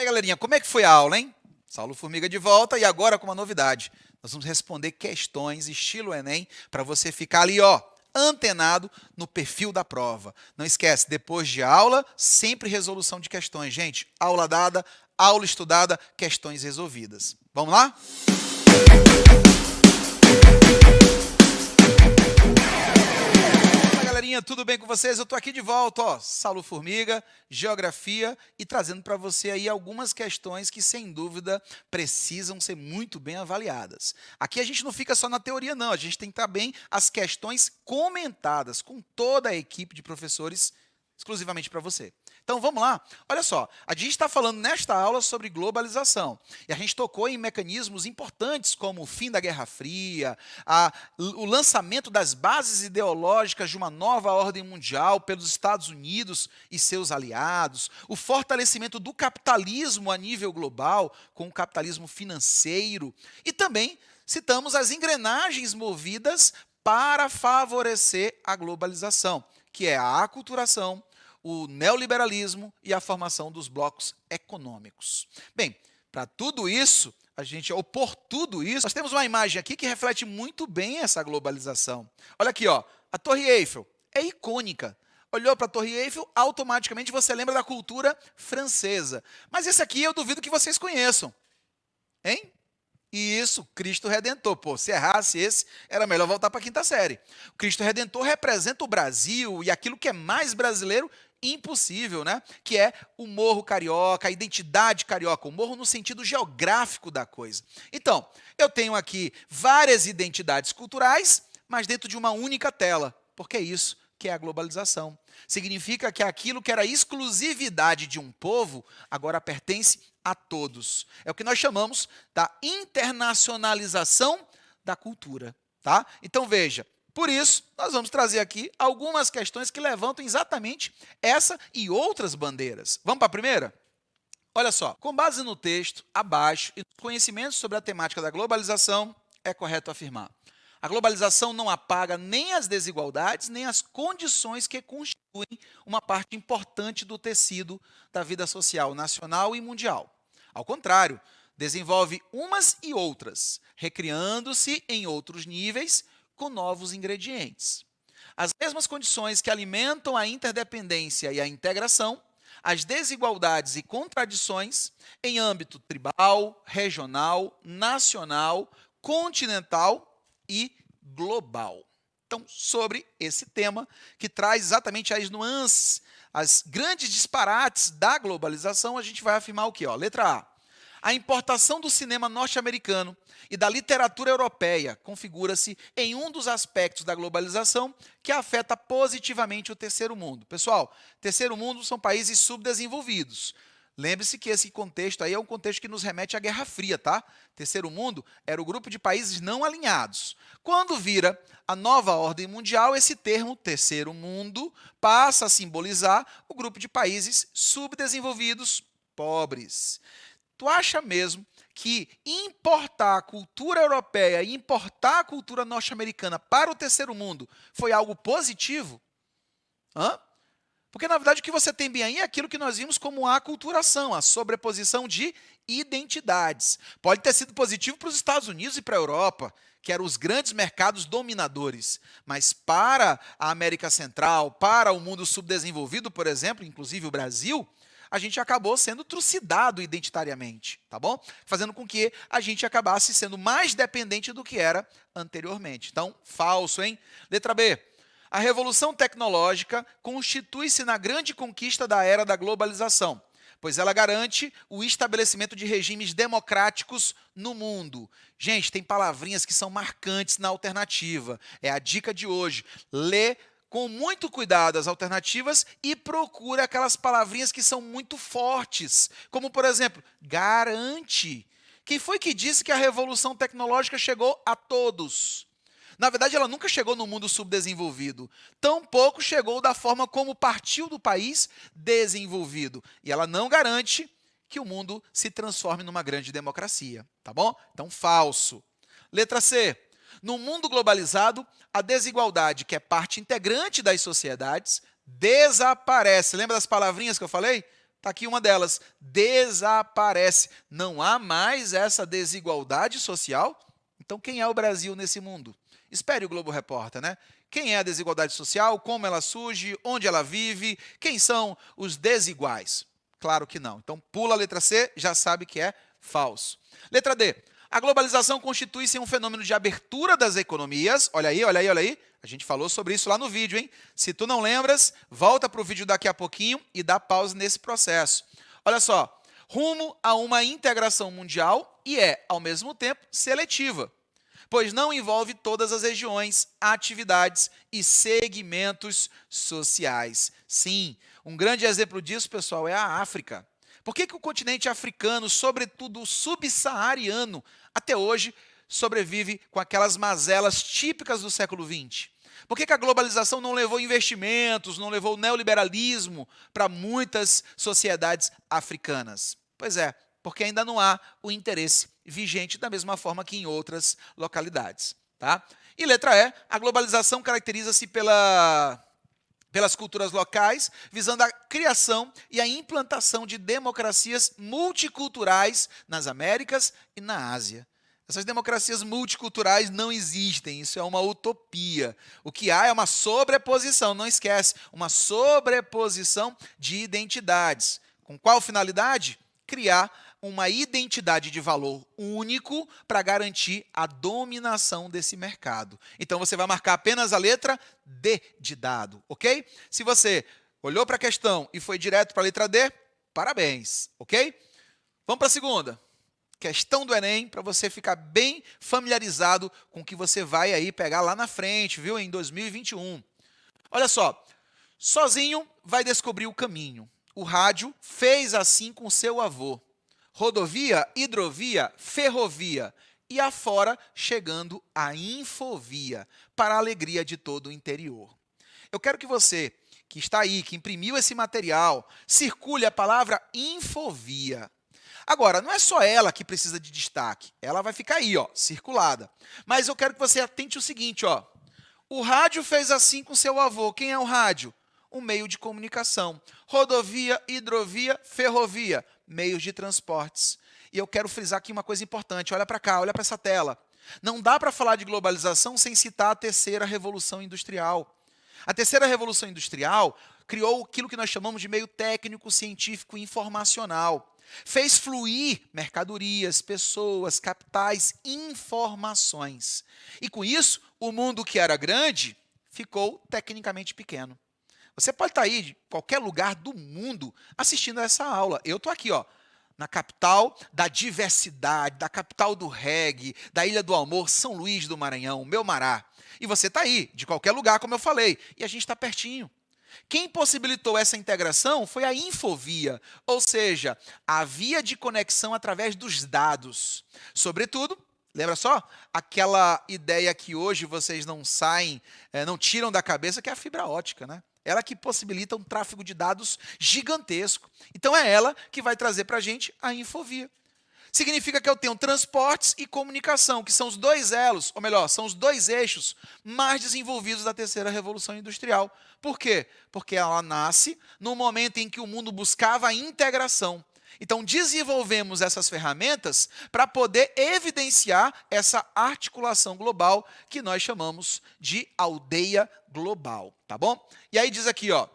aí, galerinha, como é que foi a aula, hein? Saulo Formiga de volta e agora com uma novidade. Nós vamos responder questões estilo Enem para você ficar ali, ó, antenado no perfil da prova. Não esquece, depois de aula, sempre resolução de questões. Gente, aula dada, aula estudada, questões resolvidas. Vamos lá? Galerinha, tudo bem com vocês? Eu estou aqui de volta, ó, Saulo Formiga, Geografia, e trazendo para você aí algumas questões que, sem dúvida, precisam ser muito bem avaliadas. Aqui a gente não fica só na teoria, não. A gente tem também as questões comentadas com toda a equipe de professores, exclusivamente para você. Então, vamos lá. Olha só, a gente está falando nesta aula sobre globalização. E a gente tocou em mecanismos importantes como o fim da Guerra Fria, o lançamento das bases ideológicas de uma nova ordem mundial pelos Estados Unidos e seus aliados, o fortalecimento do capitalismo a nível global, com o capitalismo financeiro, e também citamos as engrenagens movidas para favorecer a globalização, que é a aculturação, o neoliberalismo e a formação dos blocos econômicos. Bem, para tudo isso, ou por tudo isso, nós temos uma imagem aqui que reflete muito bem essa globalização. Olha aqui, ó, a Torre Eiffel é icônica. Olhou para a Torre Eiffel, automaticamente você lembra da cultura francesa. Mas esse aqui eu duvido que vocês conheçam. Hein? E isso, Cristo Redentor. Pô, se errasse esse, era melhor voltar para a quinta série. O Cristo Redentor representa o Brasil e aquilo que é mais brasileiro impossível, né? Que é o morro carioca, a identidade carioca, o morro no sentido geográfico da coisa. Então, eu tenho aqui várias identidades culturais, mas dentro de uma única tela, porque é isso que é a globalização. Significa que aquilo que era exclusividade de um povo, agora pertence a todos. É o que nós chamamos da internacionalização da cultura, tá? Então, veja, por isso, nós vamos trazer aqui algumas questões que levantam exatamente essa e outras bandeiras. Vamos para a primeira? Olha só, com base no texto abaixo e nos conhecimentos sobre a temática da globalização, é correto afirmar: a globalização não apaga nem as desigualdades, nem as condições que constituem uma parte importante do tecido da vida social nacional e mundial. Ao contrário, desenvolve umas e outras, recriando-se em outros níveis com novos ingredientes. As mesmas condições que alimentam a interdependência e a integração, as desigualdades e contradições em âmbito tribal, regional, nacional, continental e global. Então, sobre esse tema, que traz exatamente as nuances, as grandes disparates da globalização, a gente vai afirmar o quê? Ó, letra A. A importação do cinema norte-americano e da literatura europeia configura-se em um dos aspectos da globalização que afeta positivamente o terceiro mundo. Pessoal, terceiro mundo são países subdesenvolvidos. Lembre-se que esse contexto aí é um contexto que nos remete à Guerra Fria, tá? Terceiro mundo era o grupo de países não alinhados. Quando vira a nova ordem mundial, esse termo, terceiro mundo, passa a simbolizar o grupo de países subdesenvolvidos, pobres. Tu acha mesmo que importar a cultura europeia e importar a cultura norte-americana para o terceiro mundo foi algo positivo? Hã? Porque, na verdade, o que você tem bem aí é aquilo que nós vimos como a aculturação, a sobreposição de identidades. Pode ter sido positivo para os Estados Unidos e para a Europa, que eram os grandes mercados dominadores. Mas para a América Central, para o mundo subdesenvolvido, por exemplo, inclusive o Brasil, a gente acabou sendo trucidado identitariamente, tá bom? Fazendo com que a gente acabasse sendo mais dependente do que era anteriormente. Então, falso, hein? Letra B. A revolução tecnológica constitui-se na grande conquista da era da globalização, pois ela garante o estabelecimento de regimes democráticos no mundo. Gente, tem palavrinhas que são marcantes na alternativa. É a dica de hoje. Lê com muito cuidado as alternativas e procura aquelas palavrinhas que são muito fortes, como, por exemplo, garante. Quem foi que disse que a revolução tecnológica chegou a todos? Na verdade, ela nunca chegou no mundo subdesenvolvido. Tampouco chegou da forma como partiu do país desenvolvido. E ela não garante que o mundo se transforme numa grande democracia, tá bom? Então, falso. Letra C. No mundo globalizado, a desigualdade, que é parte integrante das sociedades, desaparece. Lembra das palavrinhas que eu falei? Está aqui uma delas, desaparece. Não há mais essa desigualdade social? Então, quem é o Brasil nesse mundo? Espere o Globo Repórter, né? Quem é a desigualdade social? Como ela surge? Onde ela vive? Quem são os desiguais? Claro que não. Então, pula a letra C, já sabe que é falso. Letra D. A globalização constitui-se um fenômeno de abertura das economias. Olha aí, olha aí, olha aí. A gente falou sobre isso lá no vídeo, hein? Se tu não lembras, volta para o vídeo daqui a pouquinho e dá pausa nesse processo. Olha só, rumo a uma integração mundial e é, ao mesmo tempo, seletiva, pois não envolve todas as regiões, atividades e segmentos sociais. Sim, um grande exemplo disso, pessoal, é a África. Por que o continente africano, sobretudo o subsaariano, até hoje sobrevive com aquelas mazelas típicas do século XX? Por que a globalização não levou investimentos, não levou neoliberalismo para muitas sociedades africanas? Pois é, porque ainda não há o interesse vigente da mesma forma que em outras localidades. Tá? E letra E, a globalização caracteriza-se pelas culturas locais, visando a criação e a implantação de democracias multiculturais nas Américas e na Ásia. Essas democracias multiculturais não existem, isso é uma utopia. O que há é uma sobreposição, não esquece, uma sobreposição de identidades. Com qual finalidade? Criar uma identidade de valor único para garantir a dominação desse mercado. Então, você vai marcar apenas a letra D de dado, ok? Se você olhou para a questão e foi direto para a letra D, parabéns, ok? Vamos para a segunda. Questão do Enem, para você ficar bem familiarizado com o que você vai aí pegar lá na frente, viu, em 2021. Olha só, sozinho vai descobrir o caminho. O rádio fez assim com seu avô. Rodovia, hidrovia, ferrovia. E afora, chegando a infovia, para a alegria de todo o interior. Eu quero que você, que está aí, que imprimiu esse material, circule a palavra infovia. Agora, não é só ela que precisa de destaque. Ela vai ficar aí, ó, circulada. Mas eu quero que você atente o seguinte, ó. O rádio fez assim com seu avô. Quem é o rádio? Um meio de comunicação. Rodovia, hidrovia, ferrovia, meios de transportes. E eu quero frisar aqui uma coisa importante. Olha para cá, olha para essa tela. Não dá para falar de globalização sem citar a terceira revolução industrial. A terceira revolução industrial criou aquilo que nós chamamos de meio técnico, científico e informacional. Fez fluir mercadorias, pessoas, capitais, informações. E com isso, o mundo que era grande ficou tecnicamente pequeno. Você pode estar aí de qualquer lugar do mundo assistindo a essa aula. Eu estou aqui, ó, na capital da diversidade, da capital do reggae, da Ilha do Amor, São Luís do Maranhão, Belmará. E você está aí, de qualquer lugar, como eu falei, e a gente está pertinho. Quem possibilitou essa integração foi a infovia, ou seja, a via de conexão através dos dados. Sobretudo, lembra só? Aquela ideia que hoje vocês não saem, não tiram da cabeça, que é a fibra ótica, né? Ela que possibilita um tráfego de dados gigantesco. Então é ela que vai trazer para a gente a infovia. Significa que eu tenho transportes e comunicação, que são os dois elos, ou melhor, são os dois eixos mais desenvolvidos da terceira revolução industrial. Por quê? Porque ela nasce no momento em que o mundo buscava a integração. Então, desenvolvemos essas ferramentas para poder evidenciar essa articulação global que nós chamamos de aldeia global, tá bom? E aí diz aqui, ó,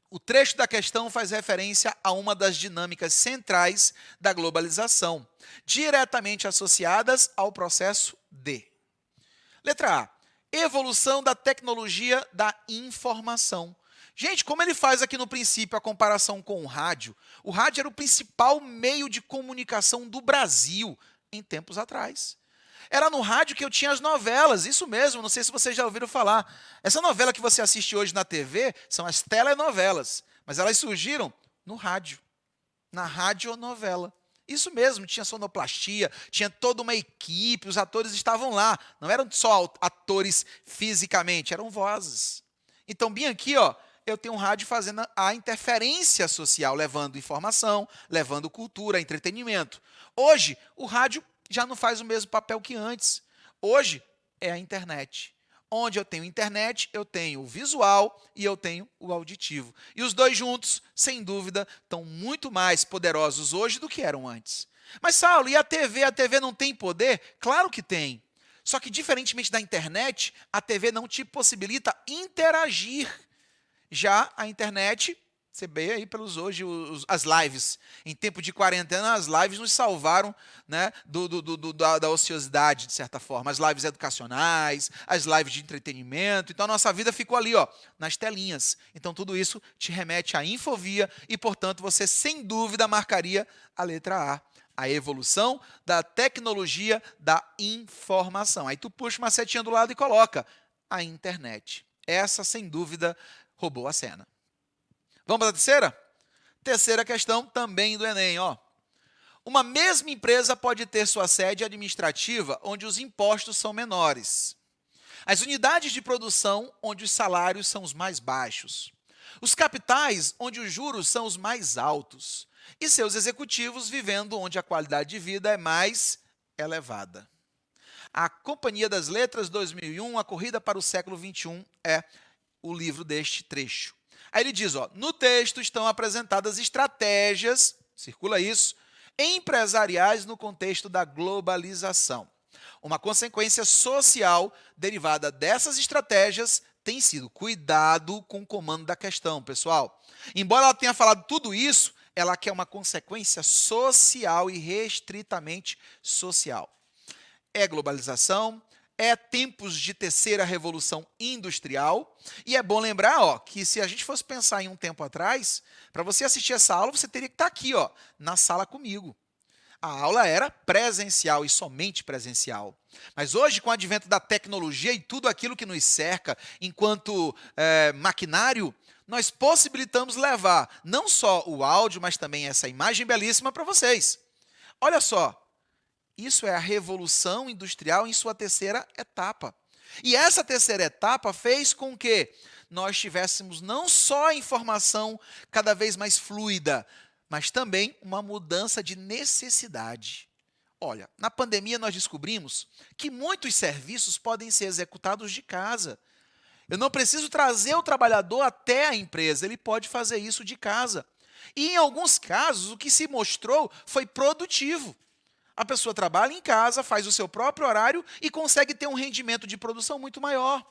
o trecho da questão faz referência a uma das dinâmicas centrais da globalização, diretamente associadas ao processo D. Letra A. Evolução da tecnologia da informação. Gente, como ele faz aqui no princípio a comparação com o rádio era o principal meio de comunicação do Brasil em tempos atrás. Era no rádio que eu tinha as novelas, isso mesmo, não sei se vocês já ouviram falar. Essa novela que você assiste hoje na TV são as telenovelas, mas elas surgiram no rádio, na radionovela. Isso mesmo, tinha sonoplastia, tinha toda uma equipe, os atores estavam lá. Não eram só atores fisicamente, eram vozes. Então, bem aqui, ó, eu tenho um rádio fazendo a interferência social, levando informação, levando cultura, entretenimento. Hoje, o rádio já não faz o mesmo papel que antes. Hoje é a internet. Onde eu tenho internet, eu tenho o visual e eu tenho o auditivo. E os dois juntos, sem dúvida, estão muito mais poderosos hoje do que eram antes. Mas, Saulo, e a TV? A TV não tem poder? Claro que tem. Só que, diferentemente da internet, a TV não te possibilita interagir. Já a internet, você vê aí pelos hoje as lives. Em tempo de quarentena, as lives nos salvaram, né, da ociosidade, de certa forma. As lives educacionais, as lives de entretenimento. Então, a nossa vida ficou ali, ó, nas telinhas. Então, tudo isso te remete à infovia e, portanto, você, sem dúvida, marcaria a letra A. A evolução da tecnologia da informação. Aí tu puxa uma setinha do lado e coloca a internet. Essa, sem dúvida, roubou a cena. Vamos para a terceira? Terceira questão, também do Enem. Ó. Uma mesma empresa pode ter sua sede administrativa onde os impostos são menores. As unidades de produção onde os salários são os mais baixos. Os capitais onde os juros são os mais altos. E seus executivos vivendo onde a qualidade de vida é mais elevada. A Companhia das Letras 2001, A Corrida para o Século XXI, é o livro deste trecho. Aí ele diz, ó, no texto estão apresentadas estratégias, circula isso, empresariais no contexto da globalização. Uma consequência social derivada dessas estratégias tem sido cuidado com o comando da questão, pessoal. Embora ela tenha falado tudo isso, ela quer uma consequência social e restritamente social. É globalização, é tempos de terceira revolução industrial, e é bom lembrar, ó, que se a gente fosse pensar em um tempo atrás, para você assistir essa aula, você teria que estar aqui, ó, na sala comigo. A aula era presencial e somente presencial. Mas hoje, com o advento da tecnologia e tudo aquilo que nos cerca enquanto maquinário, nós possibilitamos levar não só o áudio, mas também essa imagem belíssima para vocês. Olha só, isso é a revolução industrial em sua terceira etapa. E essa terceira etapa fez com que nós tivéssemos não só a informação cada vez mais fluida, mas também uma mudança de necessidade. Olha, na pandemia nós descobrimos que muitos serviços podem ser executados de casa. Eu não preciso trazer o trabalhador até a empresa, ele pode fazer isso de casa. E em alguns casos, o que se mostrou foi produtivo. A pessoa trabalha em casa, faz o seu próprio horário e consegue ter um rendimento de produção muito maior.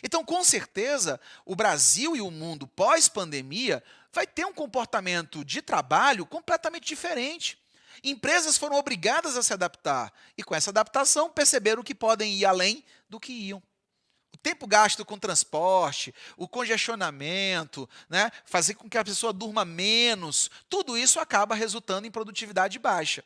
Então, com certeza, o Brasil e o mundo pós-pandemia vai ter um comportamento de trabalho completamente diferente. Empresas foram obrigadas a se adaptar e, com essa adaptação, perceberam que podem ir além do que iam. O tempo gasto com transporte, o congestionamento, né, fazer com que a pessoa durma menos, tudo isso acaba resultando em produtividade baixa.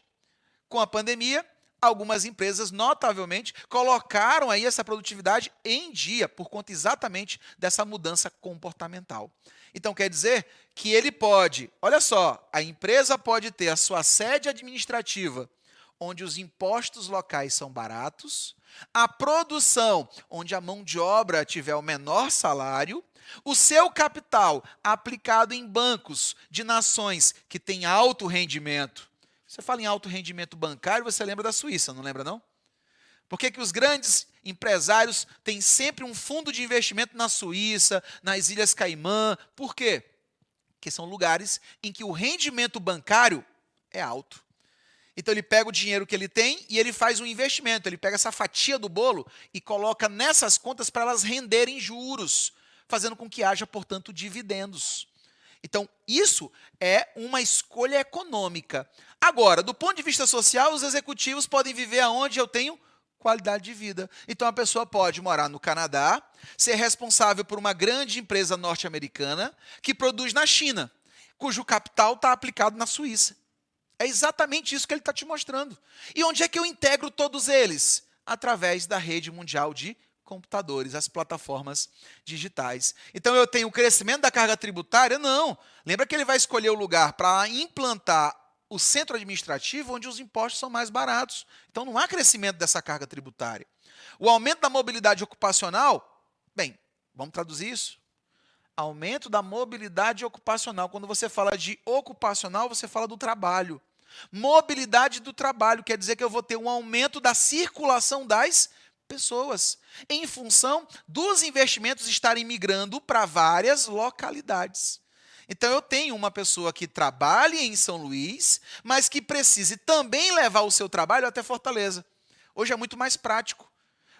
Com a pandemia, algumas empresas, notavelmente, colocaram aí essa produtividade em dia, por conta exatamente dessa mudança comportamental. Então, quer dizer que ele pode, olha só, a empresa pode ter a sua sede administrativa, onde os impostos locais são baratos, a produção, onde a mão de obra tiver o menor salário, o seu capital aplicado em bancos de nações que têm alto rendimento. Você fala em alto rendimento bancário, você lembra da Suíça, não lembra não? Por que os grandes empresários têm sempre um fundo de investimento na Suíça, nas Ilhas Caimã? Por quê? Porque são lugares em que o rendimento bancário é alto. Então, ele pega o dinheiro que ele tem e ele faz um investimento. Ele pega essa fatia do bolo e coloca nessas contas para elas renderem juros, fazendo com que haja, portanto, dividendos. Então, isso é uma escolha econômica. Agora, do ponto de vista social, os executivos podem viver aonde eu tenho qualidade de vida. Então, a pessoa pode morar no Canadá, ser responsável por uma grande empresa norte-americana que produz na China, cujo capital está aplicado na Suíça. É exatamente isso que ele está te mostrando. E onde é que eu integro todos eles? Através da rede mundial de computadores, as plataformas digitais. Então, eu tenho o crescimento da carga tributária? Não. Lembra que ele vai escolher o lugar para implantar o centro administrativo onde os impostos são mais baratos. Então, não há crescimento dessa carga tributária. O aumento da mobilidade ocupacional, bem, vamos traduzir isso? Aumento da mobilidade ocupacional. Quando você fala de ocupacional, você fala do trabalho. Mobilidade do trabalho quer dizer que eu vou ter um aumento da circulação das pessoas, em função dos investimentos estarem migrando para várias localidades. Então, eu tenho uma pessoa que trabalhe em São Luís, mas que precise também levar o seu trabalho até Fortaleza. Hoje é muito mais prático.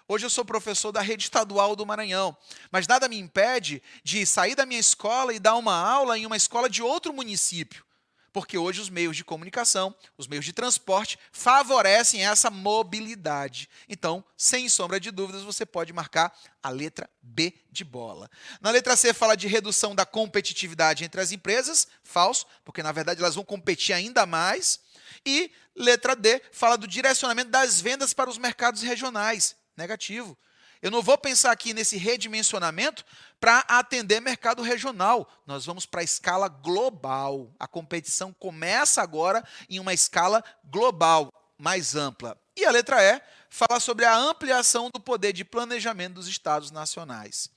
Hoje eu sou professor da rede estadual do Maranhão, mas nada me impede de sair da minha escola e dar uma aula em uma escola de outro município, porque hoje os meios de comunicação, os meios de transporte favorecem essa mobilidade. Então, sem sombra de dúvidas, você pode marcar a letra B de bola. Na letra C fala de redução da competitividade entre as empresas, falso, porque na verdade elas vão competir ainda mais. E letra D fala do direcionamento das vendas para os mercados regionais, negativo. Eu não vou pensar aqui nesse redimensionamento para atender mercado regional. Nós vamos para a escala global. A competição começa agora em uma escala global, mais ampla. E a letra E fala sobre a ampliação do poder de planejamento dos estados nacionais.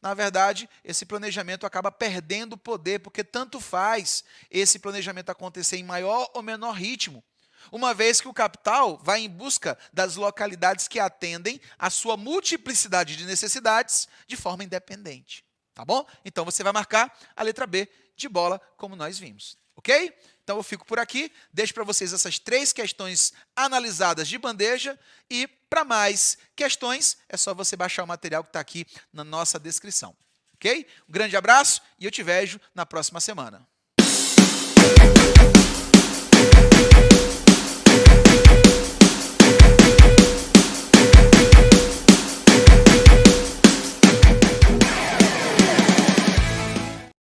Na verdade, esse planejamento acaba perdendo poder, porque tanto faz esse planejamento acontecer em maior ou menor ritmo, uma vez que o capital vai em busca das localidades que atendem a sua multiplicidade de necessidades de forma independente. Tá bom? Então, você vai marcar a letra B de bola, como nós vimos. Ok? Então, eu fico por aqui. Deixo para vocês essas 3 questões analisadas de bandeja. E, para mais questões, é só você baixar o material que está aqui na nossa descrição. Ok? Um grande abraço e eu te vejo na próxima semana.